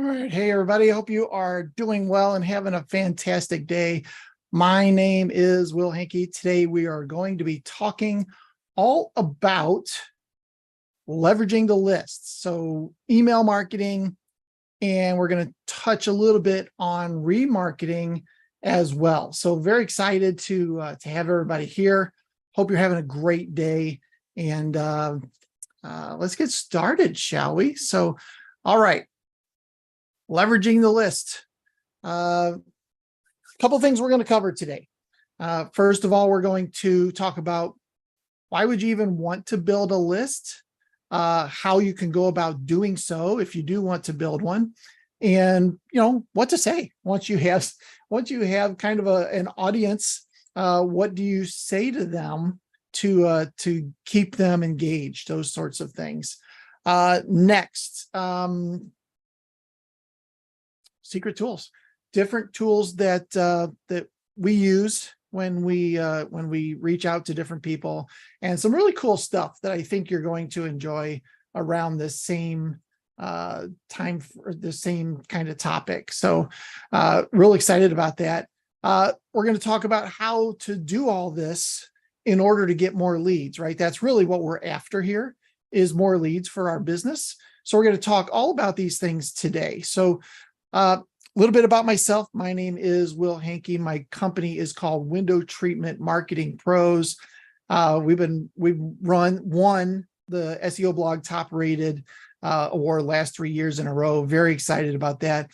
All right. Hey, everybody. Hope you are doing well and having a fantastic day. My name is Will Hankey. Today, we are going to be talking all about leveraging the lists. So email marketing, and we're going to touch a little bit on remarketing as well. So very excited to have everybody here. Hope you're having a great day. And let's get started, shall we? So, all right. Leveraging the list. A couple things we're going to cover today. First of all, we're going to talk about why would you even want to build a list, how you can go about doing so if you do want to build one, and what to say once you have kind of an audience. What do you say to them to keep them engaged? Those sorts of things. Next. Secret tools, different tools that we use when we reach out to different people, and some really cool stuff that I think you're going to enjoy around the same time for the same kind of topic. So real excited about that. We're going to talk about how to do all this in order to get more leads, right? That's really what we're after here, is more leads for our business. So we're going to talk all about these things today. So a little bit about myself. My name is Will Hankey. My company is called Window Treatment Marketing Pros. We've won the SEO blog top rated award last 3 years in a row. Very excited about that.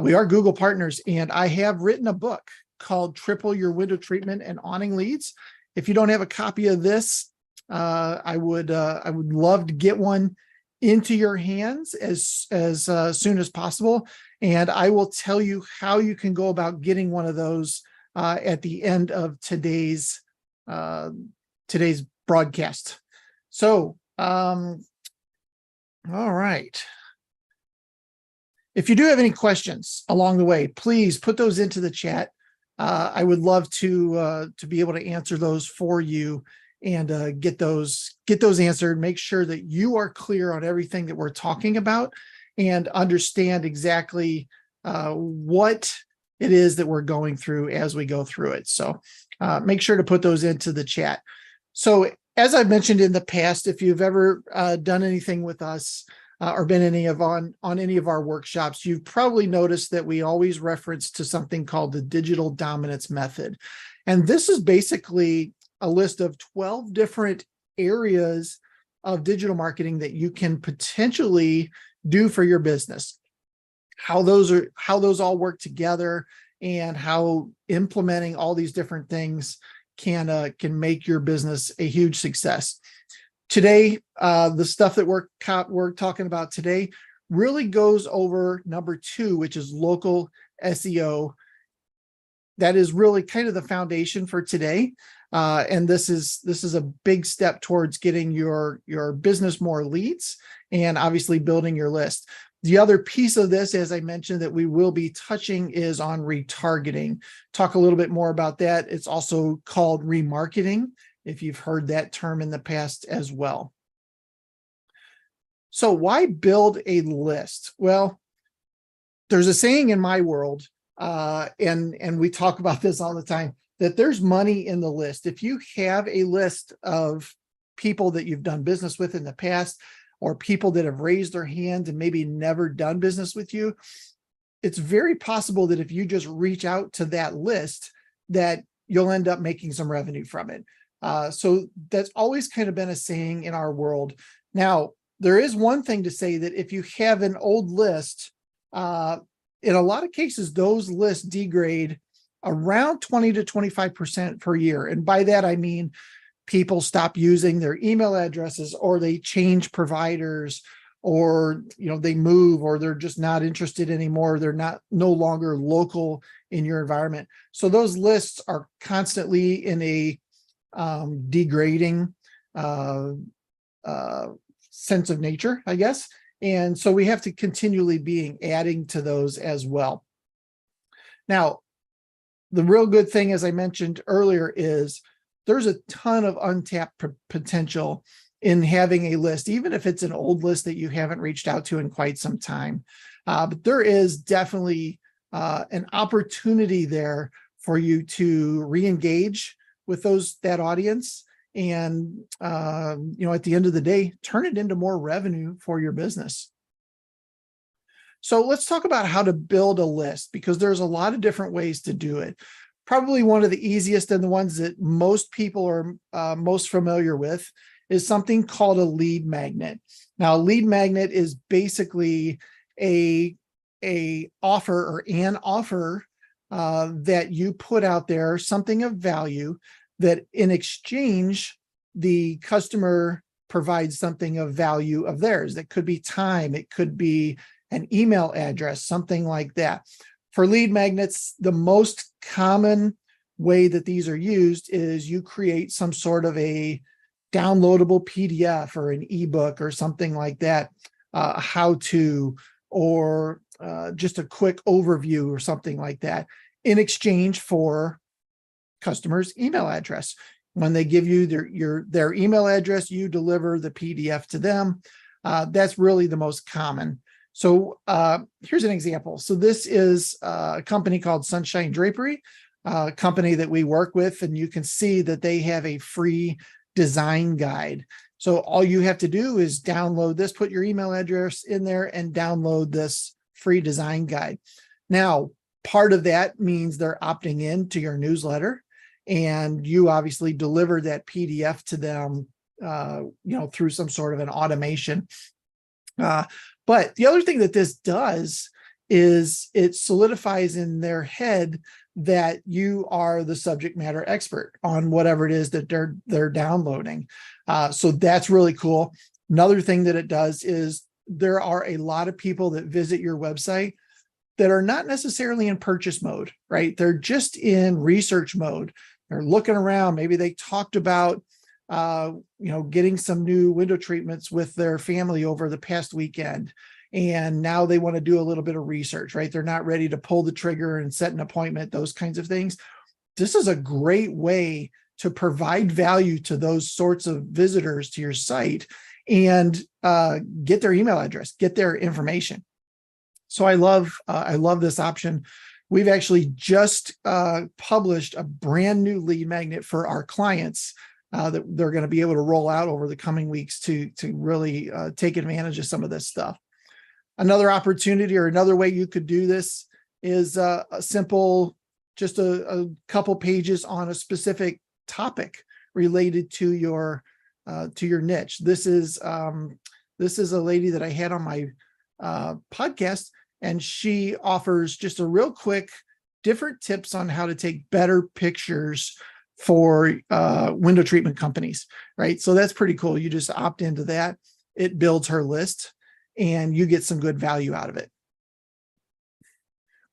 We are Google partners, and I have written a book called Triple Your Window Treatment and Awning Leads. If you don't have a copy of this, I would love to get one into your hands as soon as possible. And I will tell you how you can go about getting one of those at the end of today's broadcast. So, all right. If you do have any questions along the way, please put those into the chat. I would love to be able to answer those for you and get those answered. Make sure that you are clear on everything that we're talking about and understand exactly what it is that we're going through as we go through it. So make sure to put those into the chat. So as I've mentioned in the past, if you've ever done anything with us or been on any of our workshops, you've probably noticed that we always reference to something called the digital dominance method. And this is basically a list of 12 different areas of digital marketing that you can potentially do for your business, how those all work together, and how implementing all these different things can make your business a huge success. Today, the stuff that we're talking about today really goes over number 2, which is local SEO. That is really kind of the foundation for today. And this is a big step towards getting your business more leads and obviously building your list. The other piece of this, as I mentioned, that we will be touching is on retargeting. Talk a little bit more about that. It's also called remarketing, if you've heard that term in the past as well. So why build a list? Well, there's a saying in my world, and we talk about this all the time, that there's money in the list. If you have a list of people that you've done business with in the past, or people that have raised their hand and maybe never done business with you, it's very possible that if you just reach out to that list, that you'll end up making some revenue from it. So that's always kind of been a saying in our world. Now, there is one thing to say, that if you have an old list, in a lot of cases, those lists degrade around 20 to 25% per year. And by that, I mean, people stop using their email addresses, or they change providers, or they move, or they're just not interested anymore. They're no longer local in your environment. So those lists are constantly in a degrading sense of nature, I guess. And so we have to continually be adding to those as well. Now, the real good thing, as I mentioned earlier, is there's a ton of untapped potential in having a list, even if it's an old list that you haven't reached out to in quite some time. But there is definitely an opportunity there for you to re-engage with that audience, and at the end of the day, turn it into more revenue for your business. So let's talk about how to build a list, because there's a lot of different ways to do it. Probably one of the easiest and the ones that most people are most familiar with is something called a lead magnet. Now, a lead magnet is basically an offer that you put out there, something of value, that in exchange, the customer provides something of value of theirs. That could be time, it could be an email address, something like that. For lead magnets, the most common way that these are used is you create some sort of a downloadable PDF or an ebook or something like that, how to, or just a quick overview or something like that, in exchange for customer's email address. When they give you their email address, you deliver the PDF to them. That's really the most common. So here's an example. So this is a company called Sunshine Drapery, a company that we work with, and you can see that they have a free design guide. So all you have to do is download this, put your email address in there, and download this free design guide. Now, part of that means they're opting in to your newsletter, and you obviously deliver that PDF to them, through some sort of an automation. But the other thing that this does is it solidifies in their head that you are the subject matter expert on whatever it is that they're downloading. So that's really cool. Another thing that it does is there are a lot of people that visit your website that are not necessarily in purchase mode, right? They're just in research mode. They're looking around. Maybe they talked about getting some new window treatments with their family over the past weekend, and now they want to do a little bit of research, right? They're not ready to pull the trigger and set an appointment, those kinds of things. This is a great way to provide value to those sorts of visitors to your site and get their email address, get their information. So I love this option. We've actually just published a brand new lead magnet for our clients that they're going to be able to roll out over the coming weeks to really take advantage of some of this stuff. Another opportunity, or another way you could do this, is a simple, just a couple pages on a specific topic related to your niche. This is a lady that I had on my podcast, and she offers just a real quick different tips on how to take better pictures for window treatment companies, right? So that's pretty cool. You just opt into that. It builds her list, and you get some good value out of it.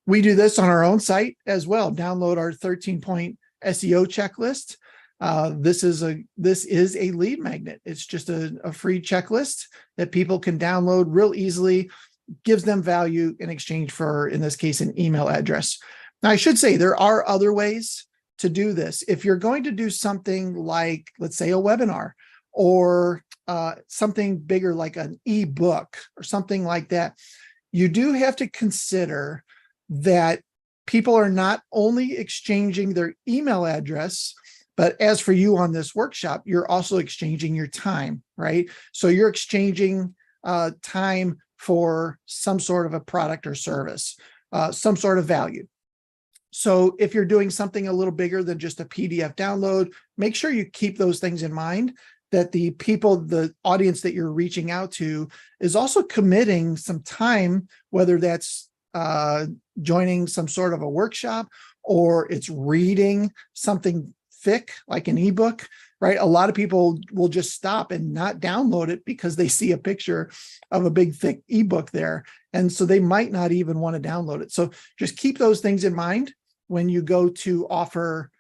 We do this on our own site as well. Download our 13-point SEO checklist. This is a lead magnet. It's just a free checklist that people can download real easily, gives them value in exchange for, in this case, an email address. Now, I should say there are other ways to do this. If you're going to do something like, let's say, a webinar, or something bigger like an ebook or something like that, you do have to consider that people are not only exchanging their email address, but as for you on this workshop, you're also exchanging your time, right? So you're exchanging time for some sort of a product or service, some sort of value. So if you're doing something a little bigger than just a PDF download, make sure you keep those things in mind, that the audience that you're reaching out to is also committing some time, whether that's joining some sort of a workshop, or it's reading something thick like an ebook, right? A lot of people will just stop and not download it because they see a picture of a big thick ebook there. And so they might not even want to download it. So just keep those things in mind when you go to offer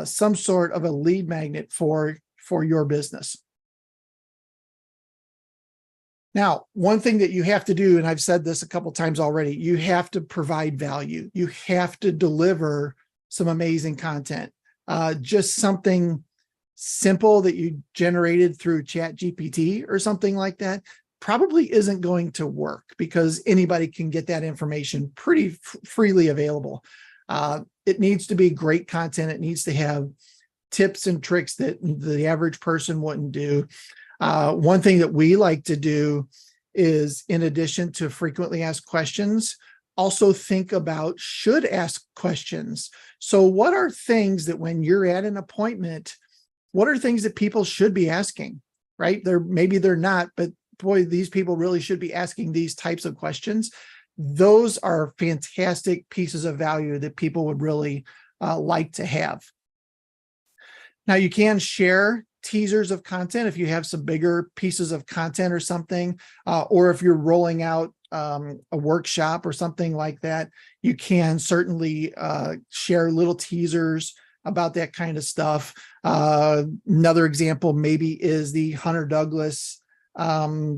some sort of a lead magnet for your business. Now, one thing that you have to do, and I've said this a couple times already, you have to provide value. You have to deliver some amazing content. Just something simple that you generated through ChatGPT or something like that probably isn't going to work because anybody can get that information pretty freely available. It needs to be great content. It needs to have tips and tricks that the average person wouldn't do. One thing that we like to do is, in addition to frequently asked questions, also think about should ask questions. So what are things that when you're at an appointment, what are things that people should be asking, right? Maybe they're not, but boy, these people really should be asking these types of questions. Those are fantastic pieces of value that people would really like to have. Now, you can share teasers of content if you have some bigger pieces of content or something, or if you're rolling out a workshop or something like that, you can certainly share little teasers about that kind of stuff. Another example maybe is the Hunter Douglas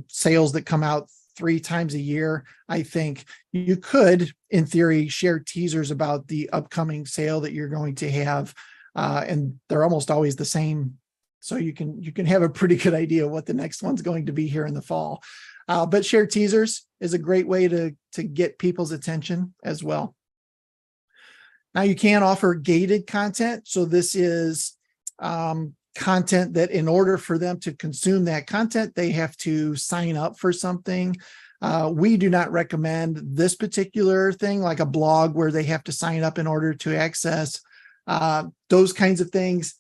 sales that come out 3 times a year. I think you could, in theory, share teasers about the upcoming sale that you're going to have. And they're almost always the same. So you can have a pretty good idea what the next one's going to be here in the fall. But share teasers is a great way to get people's attention as well. Now you can offer gated content. So this is content that in order for them to consume that content, they have to sign up for something. We do not recommend this particular thing, like a blog where they have to sign up in order to access. Those kinds of things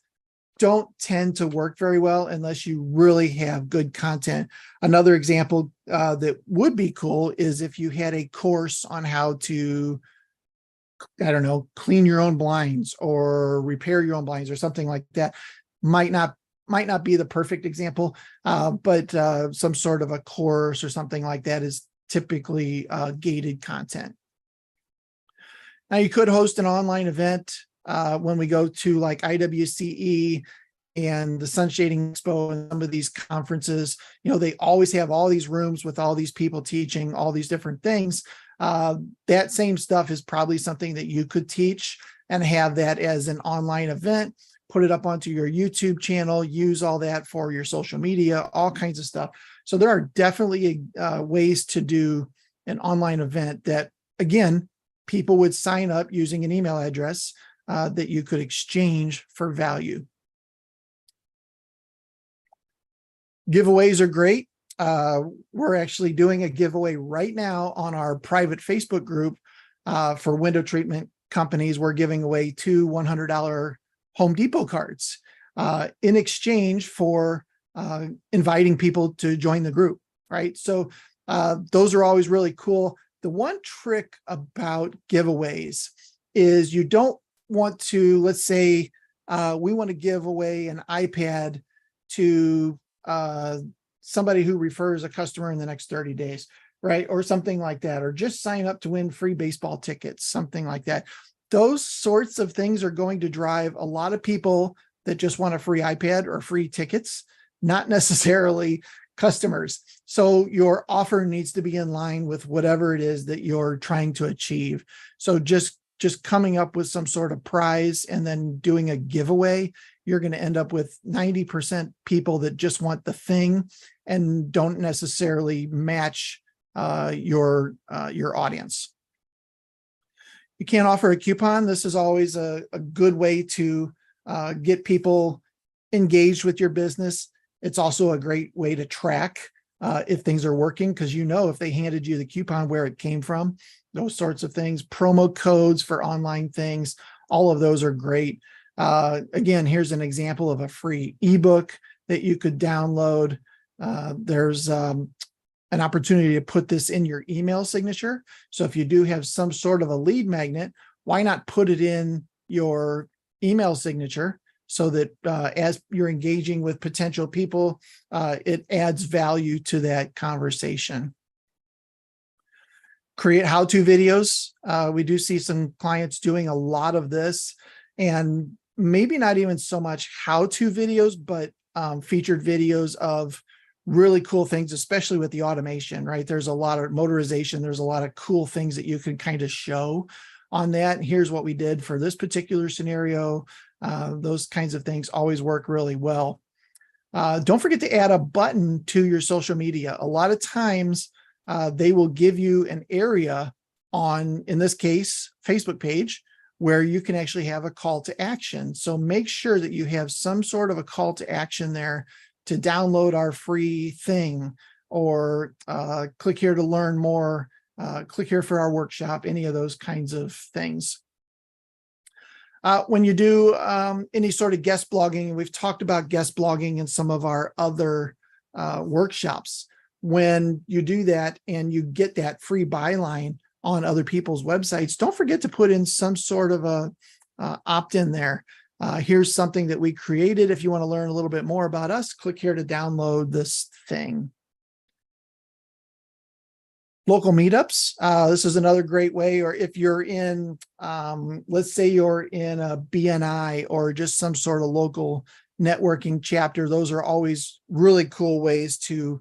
don't tend to work very well unless you really have good content. Another example that would be cool is if you had a course on how to, I don't know, clean your own blinds or repair your own blinds or something like that. Might not be the perfect example, but some sort of a course or something like that is typically gated content. Now you could host an online event. When we go to like IWCE and the Sun Shading Expo and some of these conferences, they always have all these rooms with all these people teaching all these different things. That same stuff is probably something that you could teach and have that as an online event, put it up onto your YouTube channel, use all that for your social media, all kinds of stuff. So there are definitely ways to do an online event that, again, people would sign up using an email address that you could exchange for value. Giveaways are great. We're actually doing a giveaway right now on our private Facebook group for window treatment companies. We're giving away 2 $100 Home Depot cards in exchange for inviting people to join the group, right? So those are always really cool. The one trick about giveaways is you don't want to, let's say we want to give away an iPad to somebody who refers a customer in the next 30 days, right? Or something like that, or just sign up to win free baseball tickets, something like that. Those sorts of things are going to drive a lot of people that just want a free iPad or free tickets, not necessarily customers. So your offer needs to be in line with whatever it is that you're trying to achieve. So just coming up with some sort of prize and then doing a giveaway, you're going to end up with 90% people that just want the thing and don't necessarily match your audience. You can't offer a coupon. This is always a good way to get people engaged with your business. It's also a great way to track if things are working, because if they handed you the coupon, where it came from, those sorts of things. Promo codes for online things, all of those are great. Again, here's an example of a free ebook that you could download. There's an opportunity to put this in your email signature. So if you do have some sort of a lead magnet, why not put it in your email signature so that as you're engaging with potential people, it adds value to that conversation. Create how-to videos. We do see some clients doing a lot of this, and maybe not even so much how-to videos, but featured videos of really cool things, especially with the automation, right? There's a lot of motorization. There's a lot of cool things that you can kind of show on that. Here's what we did for this particular scenario. Those kinds of things always work really well. Don't forget to add a button to your social media. A lot of times they will give you an area on, in this case, Facebook page, where you can actually have a call to action. So make sure that you have some sort of a call to action there to download our free thing, or click here to learn more, click here for our workshop, any of those kinds of things. When you do any sort of guest blogging, we've talked about guest blogging in some of our other workshops. When you do that and you get that free byline on other people's websites, don't forget to put in some sort of a opt-in there. Here's something that we created. If you want to learn a little bit more about us, click here to download this thing. Local meetups. This is another great way, or if you're in, let's say you're in a BNI or just some sort of local networking chapter, those are always really cool ways to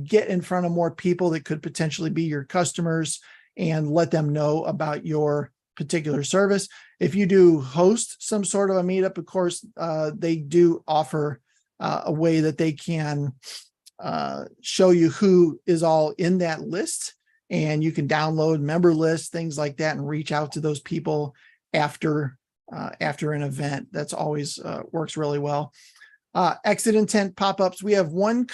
get in front of more people that could potentially be your customers and let them know about your particular service. If you do host some sort of a meetup, of course, they do offer a way that they can show you who is all in that list, and you can download member lists, things like that, and reach out to those people after an event. That's always works really well. Exit intent pop-ups. We have one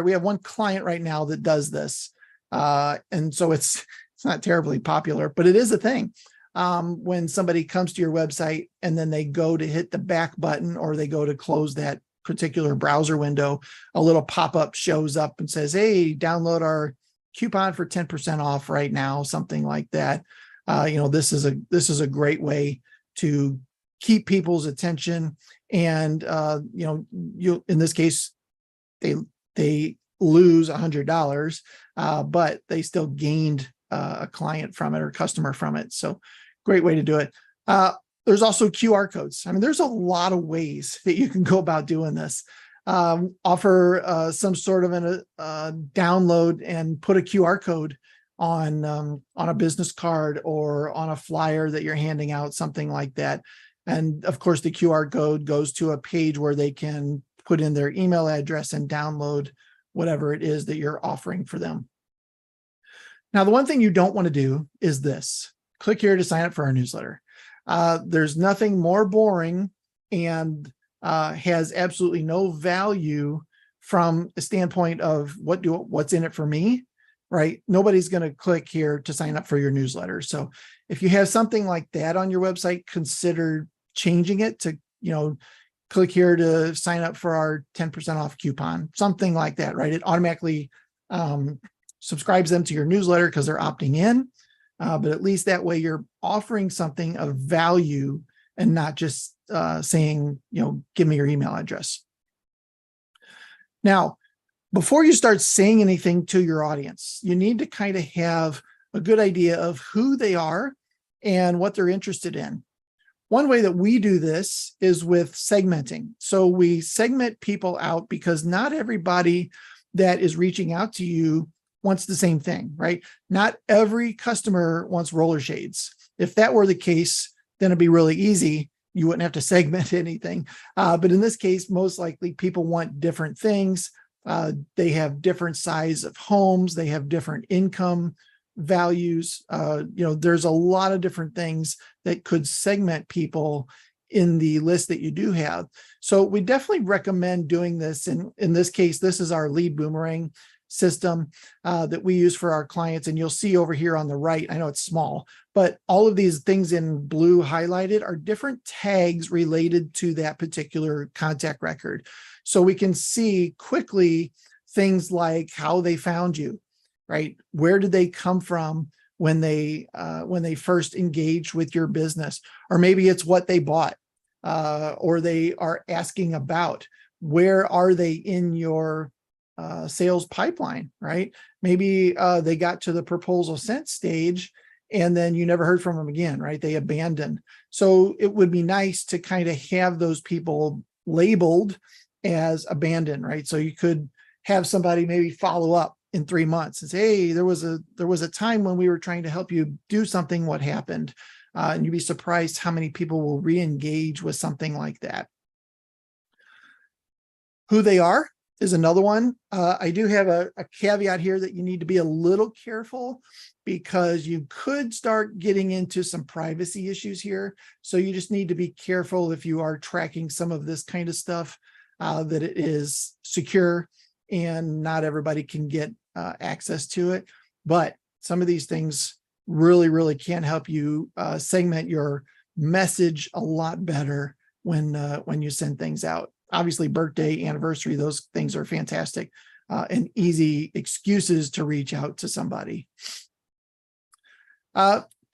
we have one client right now that does this. And so it's not terribly popular, but it is a thing. When somebody comes to your website and then they go to hit the back button, or they go to close that particular browser window, a little pop-up shows up and says, hey, download our coupon for 10% off right now, something like that. This is a great way to keep people's attention. And you, in this case, they lose $100, but they still gained a client from it, or customer from it. So great way to do it. There's also QR codes. I mean, there's a lot of ways that you can go about doing this. Offer some sort of a download and put a QR code on a business card or on a flyer that you're handing out, something like that. And of course, the QR code goes to a page where they can put in their email address and download whatever it is that you're offering for them. Now, the one thing you don't want to do is this. Click here to sign up for our newsletter. There's nothing more boring and has absolutely no value from a standpoint of what's in it for me, right? Nobody's going to click here to sign up for your newsletter. So if you have something like that on your website, consider changing it to, click here to sign up for our 10% off coupon, something like that, right? It automatically subscribes them to your newsletter because they're opting in. But at least that way you're offering something of value and not just saying, give me your email address. Now, before you start saying anything to your audience, you need to kind of have a good idea of who they are and what they're interested in. One way that we do this is with segmenting. So we segment people out because not everybody that is reaching out to you wants the same thing, right? Not every customer wants roller shades. If that were the case, then it'd be really easy. You wouldn't have to segment anything. But in this case, most likely people want different things. They have different size of homes. They have different income values. There's a lot of different things that could segment people in the list that you do have. So we definitely recommend doing this. And in this case, this is our lead boomerang system that we use for our clients. And you'll see over here on the right, I know it's small, but all of these things in blue highlighted are different tags related to that particular contact record. So we can see quickly things like how they found you, right? Where did they come from when they first engaged with your business? Or maybe it's what they bought, or they are asking about. Where are they in your sales pipeline, right? Maybe they got to the proposal sent stage and then you never heard from them again, right? They abandoned. So it would be nice to kind of have those people labeled as abandoned, right? So you could have somebody maybe follow up in 3 months and say, hey, there was a time when we were trying to help you do something, what happened? And you'd be surprised how many people will re-engage with something like that. Who they are is another one. I do have a caveat here that you need to be a little careful because you could start getting into some privacy issues here. So you just need to be careful if you are tracking some of this kind of stuff, that it is secure and not everybody can get access to it. But some of these things really, really can help you segment your message a lot better when you send things out. Obviously, birthday, anniversary, those things are fantastic and easy excuses to reach out to somebody.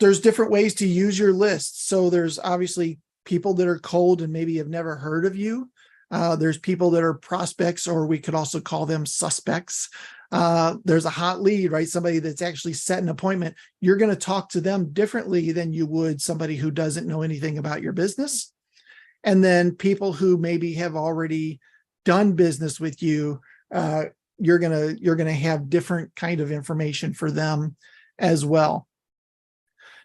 There's different ways to use your list. So there's obviously people that are cold and maybe have never heard of you. There's people that are prospects, or we could also call them suspects. There's a hot lead, right? Somebody that's actually set an appointment. You're going to talk to them differently than you would somebody who doesn't know anything about your business. And then people who maybe have already done business with you, you're gonna have different kind of information for them as well.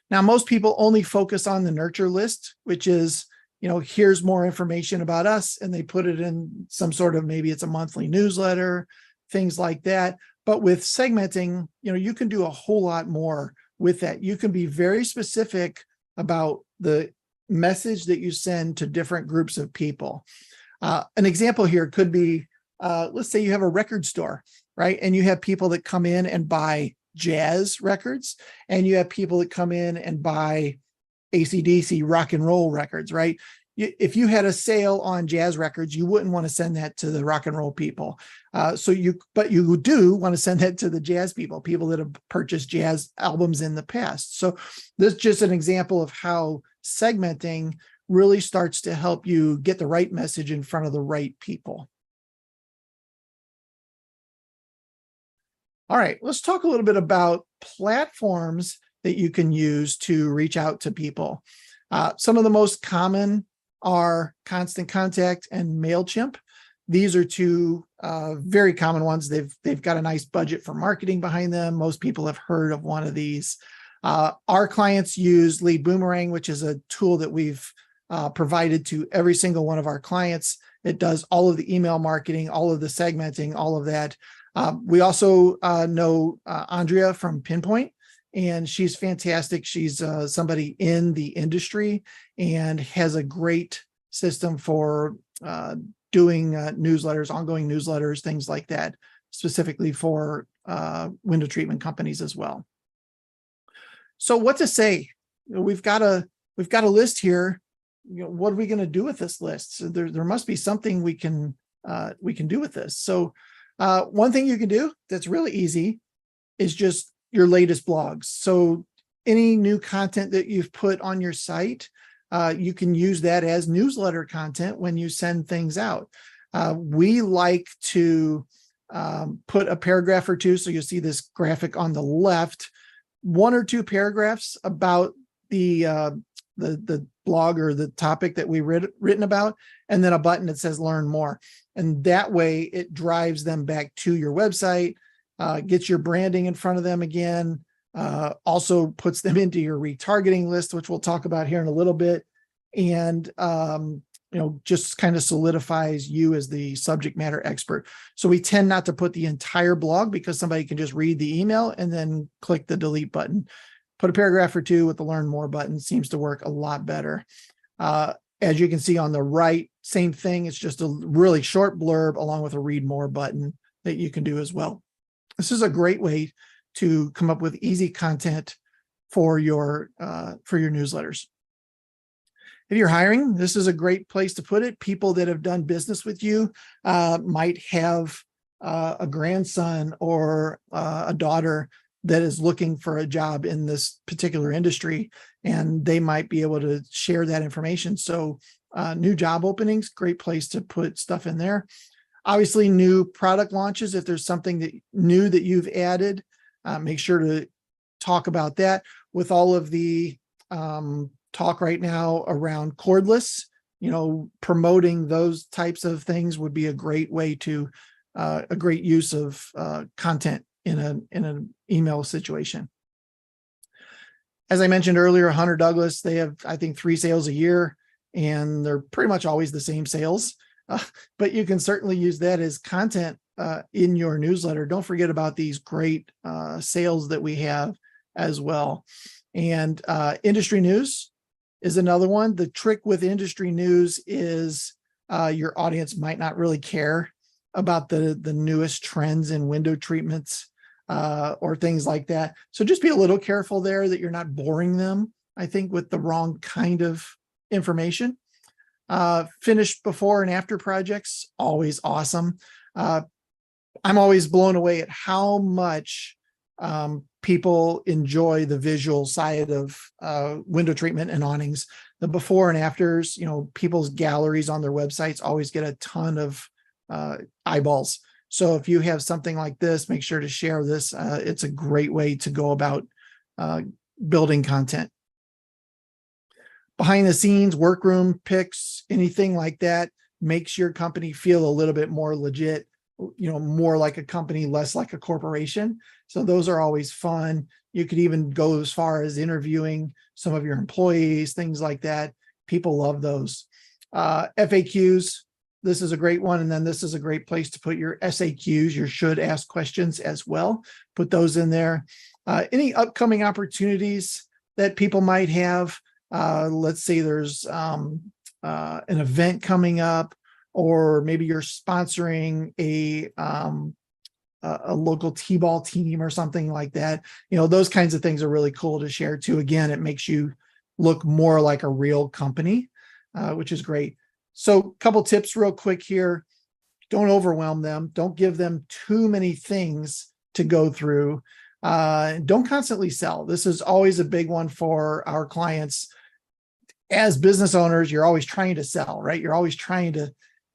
Now, most people only focus on the nurture list, which is, here's more information about us, and they put it in some sort of, maybe it's a monthly newsletter, things like that. But with segmenting, you can do a whole lot more with that. You can be very specific about the message that you send to different groups of people. An example here could be, let's say you have a record store, right? And you have people that come in and buy jazz records, and you have people that come in and buy AC/DC rock and roll records, right? If you had a sale on jazz records, you wouldn't want to send that to the rock and roll people. But you do want to send that to the jazz people that have purchased jazz albums in the past. So this is just an example of how segmenting really starts to help you get the right message in front of the right people. All right, let's talk a little bit about platforms that you can use to reach out to people. Some of the most common are Constant Contact and MailChimp. These are two very common ones. They've got a nice budget for marketing behind them. Most people have heard of one of these. Our clients use Lead Boomerang, which is a tool that we've provided to every single one of our clients. It does all of the email marketing, all of the segmenting, all of that. We also know Andrea from Pinpoint, and she's fantastic. She's somebody in the industry and has a great system for doing newsletters, ongoing newsletters, things like that, specifically for window treatment companies as well. So what to say? We've got a list here. What are we going to do with this list? So there must be something we can do with this. So one thing you can do that's really easy is just your latest blogs. So any new content that you've put on your site, you can use that as newsletter content when you send things out. We like to put a paragraph or two. So you'll see this graphic on the left, 1 or 2 paragraphs about the blog or the topic that we written about, and then a button that says learn more. And that way it drives them back to your website, gets your branding in front of them again, also puts them into your retargeting list, which we'll talk about here in a little bit. And, just kind of solidifies you as the subject matter expert. So we tend not to put the entire blog because somebody can just read the email and then click the delete button. Put a paragraph or 2 with the learn more button seems to work a lot better. As you can see on the right, same thing. It's just a really short blurb along with a read more button that you can do as well. This is a great way to come up with easy content for your newsletters. If you're hiring, this is a great place to put it. People that have done business with you might have a grandson or a daughter that is looking for a job in this particular industry, and they might be able to share that information. So new job openings, great place to put stuff in there. Obviously, new product launches. If there's something new that you've added, make sure to talk about that. With all of the talk right now around cordless, promoting those types of things would be a great way to a great use of content in an email situation. As I mentioned earlier, Hunter Douglas, they have, I think, 3 sales a year, and they're pretty much always the same sales. but you can certainly use that as content in your newsletter. Don't forget about these great sales that we have as well. And industry news is another one. The trick with industry news is your audience might not really care about the newest trends in window treatments or things like that. So just be a little careful there that you're not boring them, I think, with the wrong kind of information. Finished before and after projects, always awesome. I'm always blown away at how much people enjoy the visual side of window treatment and awnings. The before and afters, people's galleries on their websites always get a ton of eyeballs. So if you have something like this, make sure to share this. It's a great way to go about building content. Behind the scenes, workroom pics, anything like that makes your company feel a little bit more legit, more like a company, less like a corporation. So those are always fun. You could even go as far as interviewing some of your employees, things like that. People love those. FAQs, this is a great one. And then this is a great place to put your SAQs, your should ask questions as well. Put those in there. Any upcoming opportunities that people might have. Let's say there's an event coming up, or maybe you're sponsoring a local t-ball team or something like that. Those kinds of things are really cool to share too. Again, it makes you look more like a real company, which is great. So a couple tips real quick here. Don't overwhelm them. Don't give them too many things to go through. Don't constantly sell. This is always a big one for our clients. As business owners, you're always trying to sell, right? You're always trying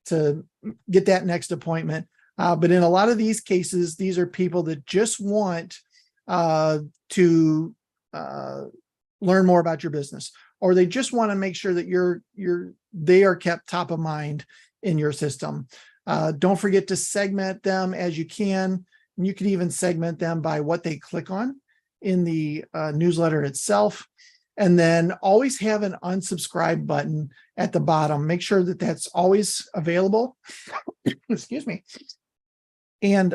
to get that next appointment. But in a lot of these cases, these are people that just want to learn more about your business, or they just want to make sure that they are kept top of mind in your system. Don't forget to segment them as you can. And you can even segment them by what they click on in the newsletter itself. And then always have an unsubscribe button at the bottom. Make sure that that's always available. Excuse me. And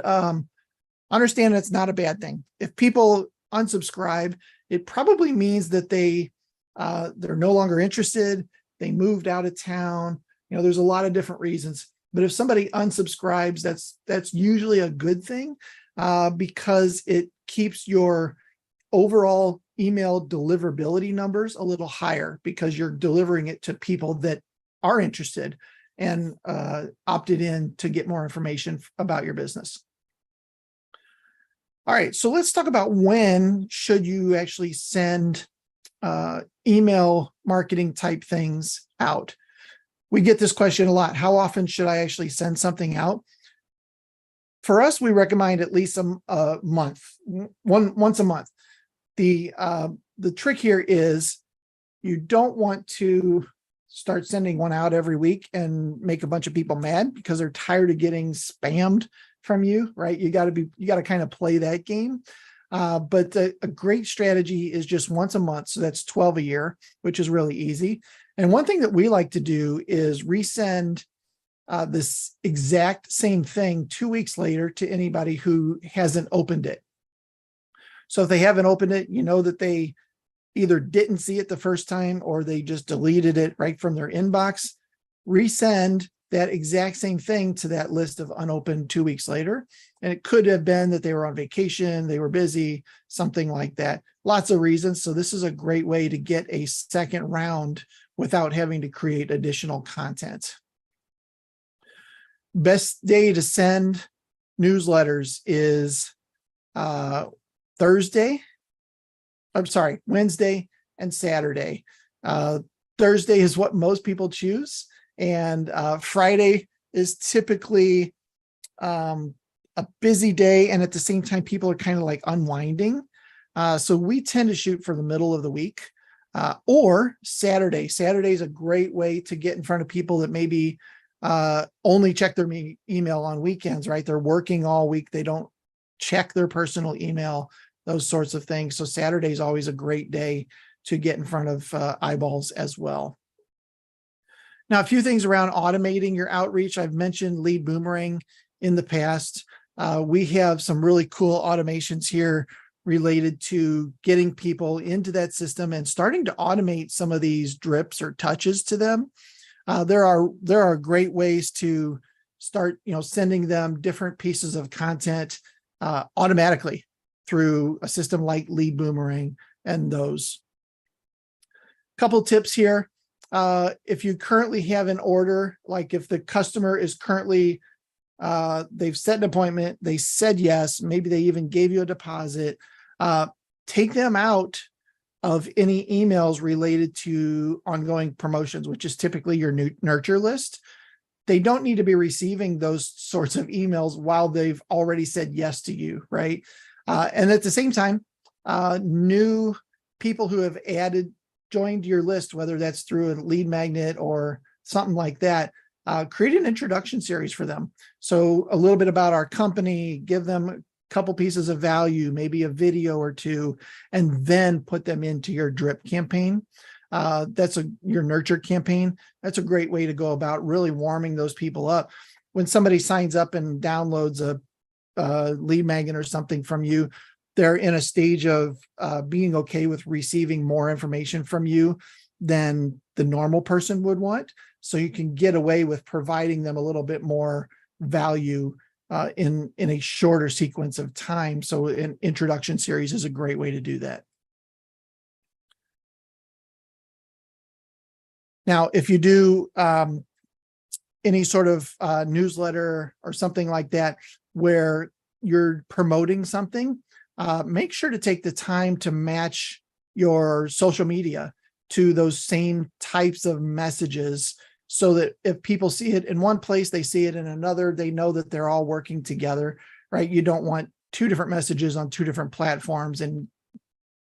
understand it's not a bad thing. If people unsubscribe, it probably means that they're no longer interested. They moved out of town. There's a lot of different reasons. But if somebody unsubscribes, that's usually a good thing because it keeps your overall email deliverability numbers a little higher, because you're delivering it to people that are interested and opted in to get more information about your business. All right, so let's talk about when should you actually send email marketing type things out. We get this question a lot. How often should I actually send something out? For us, we recommend at least a month, once a month. The trick here is you don't want to start sending one out every week and make a bunch of people mad because they're tired of getting spammed from you, right? You got to kind of play that game. But a great strategy is just once a month. So that's 12 a year, which is really easy. And one thing that we like to do is resend this exact same thing 2 weeks later to anybody who hasn't opened it. So if they haven't opened it, that they either didn't see it the first time or they just deleted it right from their inbox. Resend that exact same thing to that list of unopened 2 weeks later. And it could have been that they were on vacation, they were busy, something like that. Lots of reasons. So this is a great way to get a second round without having to create additional content. Best day to send newsletters is Wednesday and Saturday. Thursday is what most people choose. And Friday is typically a busy day. And at the same time, people are kind of like unwinding. So we tend to shoot for the middle of the week or Saturday. Saturday is a great way to get in front of people that maybe only check their email on weekends, right? They're working all week. They don't check their personal email, those sorts of things. So Saturday is always a great day to get in front of eyeballs as well. Now, a few things around automating your outreach. I've mentioned lead boomerang in the past. We have some really cool automations here related to getting people into that system and starting to automate some of these drips or touches to them. There are great ways to start, sending them different pieces of content automatically through a system like Lead Boomerang and those. Couple tips here. If you currently have an order, like if the customer is currently, they've set an appointment, they said yes, maybe they even gave you a deposit, take them out of any emails related to ongoing promotions, which is typically your nurture list. They don't need to be receiving those sorts of emails while they've already said yes to you, right? And at the same time, new people who have joined your list, whether that's through a lead magnet or something like that, create an introduction series for them. So a little bit about our company, give them a couple pieces of value, maybe a video or two, and then put them into your drip campaign. Your nurture campaign. That's a great way to go about really warming those people up. When somebody signs up and downloads a lead magnet or something from you, they're in a stage of being okay with receiving more information from you than the normal person would want. So you can get away with providing them a little bit more value in a shorter sequence of time. So an introduction series is a great way to do that. Now, if you do any sort of newsletter or something like that, where you're promoting something, make sure to take the time to match your social media to those same types of messages, so that if people see it in one place, they see it in another, they know that they're all working together, right? You don't want two different messages on two different platforms and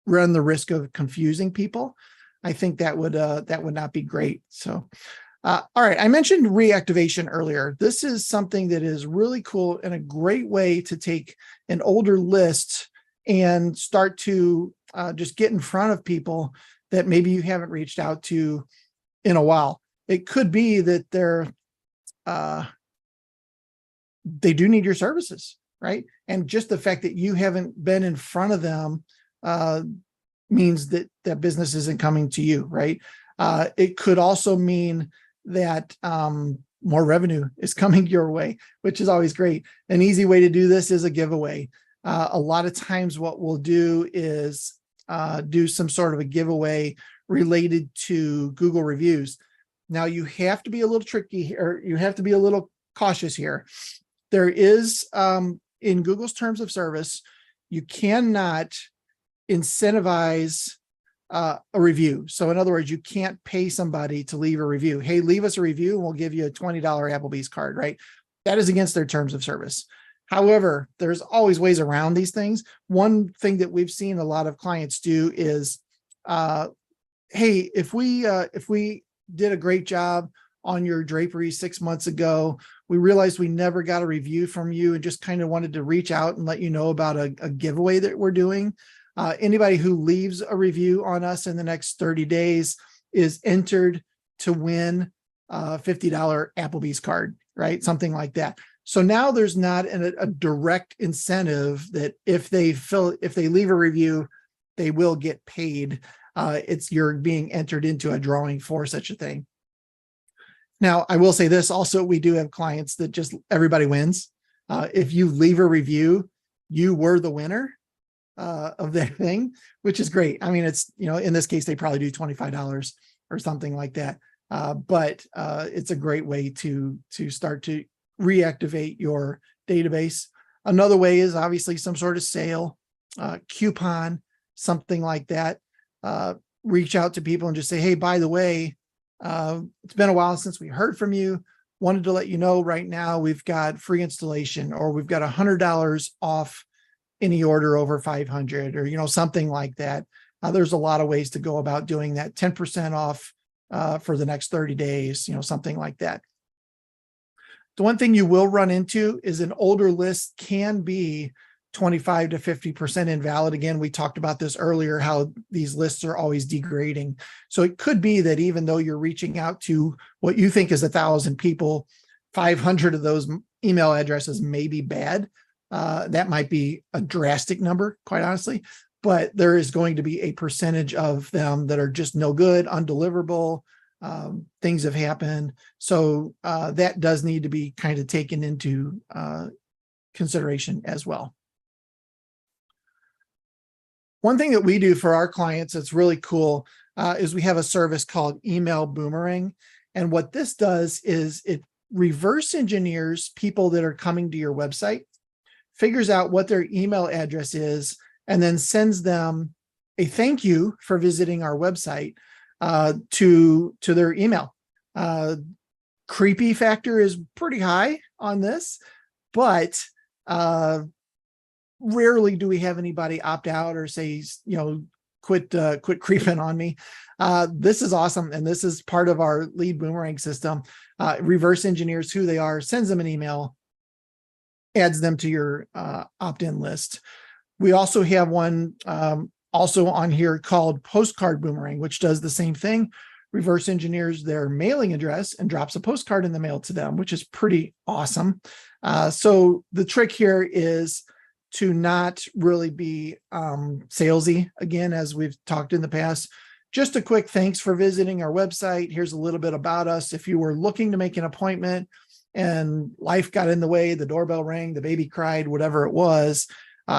run the risk of confusing people. I think that would not be great. So, all right. I mentioned reactivation earlier. This is something that is really cool and a great way to take an older list and start to just get in front of people that maybe you haven't reached out to in a while. It could be that they do need your services, right? And just the fact that you haven't been in front of them means that that business isn't coming to you, right? It could also mean that more revenue is coming your way, which is always great. An easy way to do this is a giveaway. A lot of times what we'll do is do some sort of a giveaway related to Google reviews. Now you have to be a little tricky, or you have to be a little cautious here. There is, in Google's terms of service, you cannot incentivize a review. So in other words, you can't pay somebody to leave a review. Hey, leave us a review and we'll give you a $20 Applebee's card, right? That is against their terms of service. However, there's always ways around these things. One thing that we've seen a lot of clients do is, hey, if we did a great job on your drapery 6 months ago, we realized we never got a review from you and just kind of wanted to reach out and let you know about a giveaway that we're doing. Anybody who leaves a review on us in the next 30 days is entered to win a $50 Applebee's card, right? Something like that. So now there's not a direct incentive that if they leave a review, they will get paid. You're being entered into a drawing for such a thing. Now, I will say this also, we do have clients that just everybody wins. If you leave a review, you were the winner of that thing, which is great. I mean, it's, in this case, they probably do $25 or something like that. But it's a great way to start to reactivate your database. Another way is obviously some sort of sale, coupon, something like that. Reach out to people and just say, hey, by the way, it's been a while since we heard from you. Wanted to let you know right now we've got free installation, or we've got $100 off any order over 500, or, something like that. There's a lot of ways to go about doing that. 10% off for the next 30 days, something like that. The one thing you will run into is an older list can be 25 to 50% invalid. Again, we talked about this earlier, how these lists are always degrading. So it could be that even though you're reaching out to what you think is 1,000 people, 500 of those email addresses may be bad. That might be a drastic number, quite honestly, but there is going to be a percentage of them that are just no good, undeliverable. Things have happened. So that does need to be kind of taken into consideration as well. One thing that we do for our clients that's really cool is we have a service called Email Boomerang. And what this does is it reverse engineers people that are coming to your website, figures out what their email address is, and then sends them a thank you for visiting our website to their email. Creepy factor is pretty high on this, but rarely do we have anybody opt out or say, quit creeping on me. This is awesome. And this is part of our lead boomerang system. Reverse engineers who they are, sends them an email, adds them to your opt-in list. We also have one also on here called Postcard Boomerang, which does the same thing, reverse engineers their mailing address and drops a postcard in the mail to them, which is pretty awesome. So the trick here is to not really be salesy, again, as we've talked in the past. Just a quick thanks for visiting our website. Here's a little bit about us. If you were looking to make an appointment and life got in the way, the doorbell rang, the baby cried, whatever it was,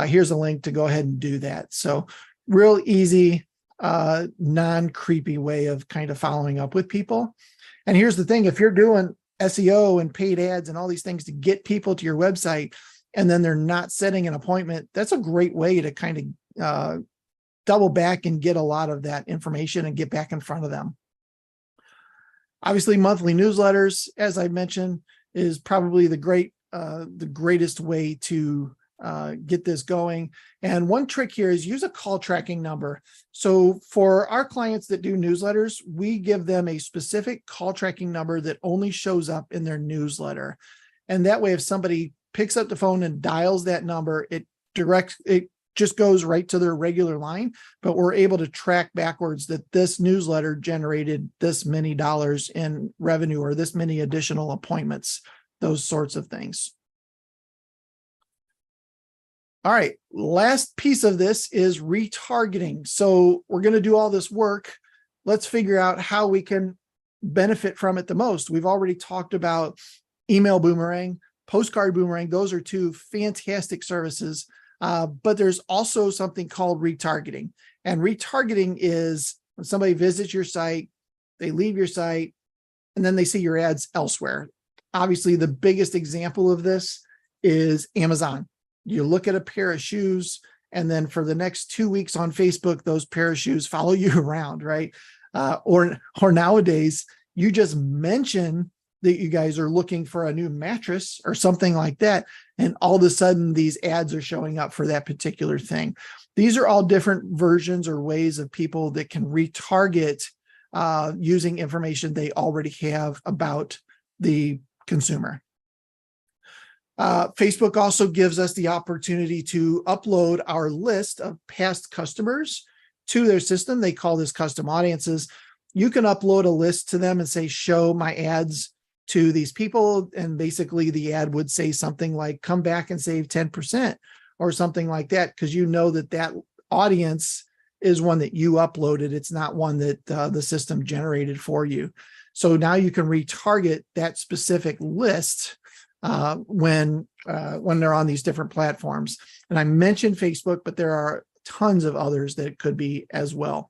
here's a link to go ahead and do that. So real easy, non-creepy way of kind of following up with people. And here's the thing, if you're doing SEO and paid ads and all these things to get people to your website, and then they're not setting an appointment, that's a great way to kind of double back and get a lot of that information and get back in front of them. Obviously, monthly newsletters, as I mentioned, is probably the greatest way to get this going. And one trick here is use a call tracking number. So for our clients that do newsletters, we give them a specific call tracking number that only shows up in their newsletter. And that way, if somebody picks up the phone and dials that number, it just goes right to their regular line, but we're able to track backwards that this newsletter generated this many dollars in revenue or this many additional appointments, those sorts of things. All right, last piece of this is retargeting. So we're going to do all this work. Let's figure out how we can benefit from it the most. We've already talked about Email Boomerang, Postcard Boomerang. Those are two fantastic services. But there's also something called retargeting. And retargeting is when somebody visits your site, they leave your site, and then they see your ads elsewhere. Obviously, the biggest example of this is Amazon. You look at a pair of shoes, and then for the next 2 weeks on Facebook, those pair of shoes follow you around, right? Or nowadays, you just mention that you guys are looking for a new mattress or something like that, and all of a sudden these ads are showing up for that particular thing. These are all different versions or ways of people that can retarget using information they already have about the consumer. Facebook also gives us the opportunity to upload our list of past customers to their system. They call this custom audiences. You can upload a list to them and say, show my ads to these people. And basically the ad would say something like, come back and save 10% or something like that, because you know that that audience is one that you uploaded. It's not one that the system generated for you. So now you can retarget that specific list when they're on these different platforms. And I mentioned Facebook, but there are tons of others that it could be as well.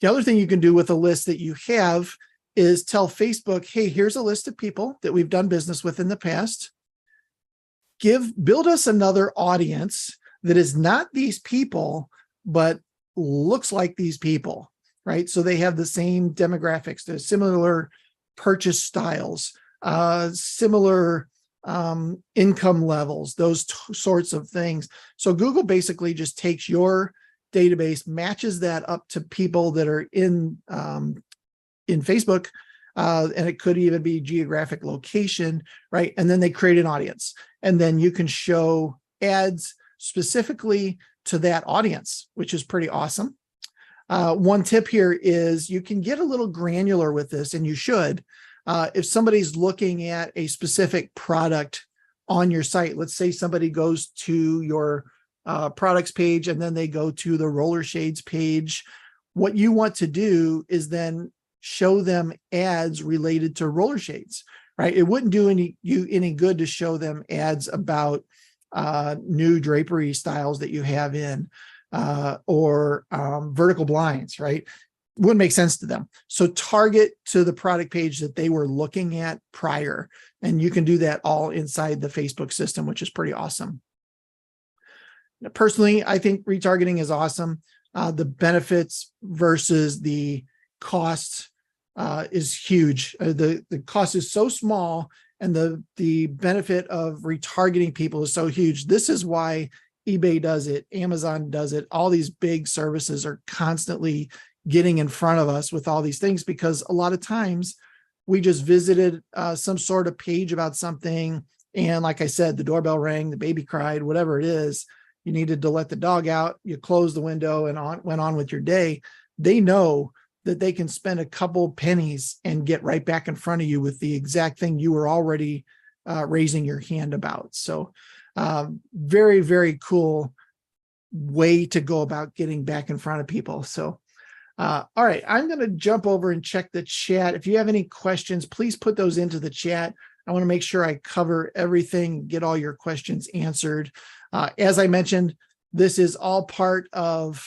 The other thing you can do with a list that you have is tell Facebook, hey, here's a list of people that we've done business with in the past. Build us another audience that is not these people, but looks like these people, right? So they have the same demographics, there's similar purchase styles, similar income levels, those sorts of things. So Google basically just takes your database, matches that up to people that are in Facebook, and it could even be geographic location, right? And then they create an audience, and then you can show ads specifically to that audience, which is pretty awesome. One tip here is you can get a little granular with this, and you should. If somebody's looking at a specific product on your site, let's say somebody goes to your products page and then they go to the roller shades page, what you want to do is then show them ads related to roller shades, right? It wouldn't do you any good to show them ads about new drapery styles that you have in, or vertical blinds, right? Wouldn't make sense to them. So target to the product page that they were looking at prior. And you can do that all inside the Facebook system, which is pretty awesome. Personally, I think retargeting is awesome. The benefits versus the cost is huge. The cost is so small, and the benefit of retargeting people is so huge. This is why eBay does it, Amazon does it. All these big services are constantly getting in front of us with all these things, because a lot of times we just visited some sort of page about something. And like I said, the doorbell rang, the baby cried, whatever it is, you needed to let the dog out, you closed the window and went on with your day. They know that they can spend a couple pennies and get right back in front of you with the exact thing you were already raising your hand about. So very, very cool way to go about getting back in front of people. So, all right, I'm going to jump over and check the chat. If you have any questions, please put those into the chat. I want to make sure I cover everything, get all your questions answered. As I mentioned, this is all part of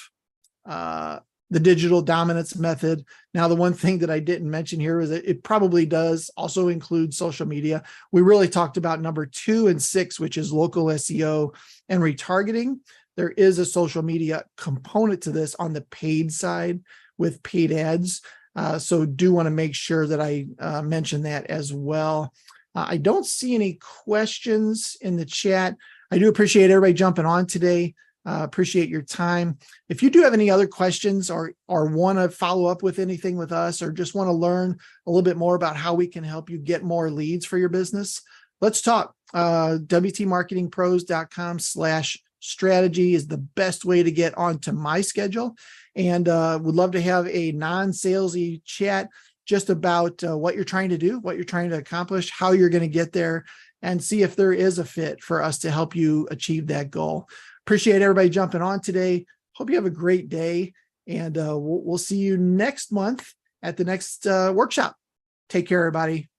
the digital dominance method. Now, the one thing that I didn't mention here is that it probably does also include social media. We really talked about number 2 and 6, which is local SEO and retargeting. There is a social media component to this on the paid side with paid ads. So do want to make sure that I mention that as well. I don't see any questions in the chat. I do appreciate everybody jumping on today. Appreciate your time. If you do have any other questions or want to follow up with anything with us, or just want to learn a little bit more about how we can help you get more leads for your business, let's talk. WTMarketingPros.com/strategy is the best way to get onto my schedule. And would love to have a non-salesy chat just about what you're trying to do, what you're trying to accomplish, how you're going to get there, and see if there is a fit for us to help you achieve that goal. Appreciate everybody jumping on today. Hope you have a great day, and we'll see you next month at the next workshop. Take care, everybody.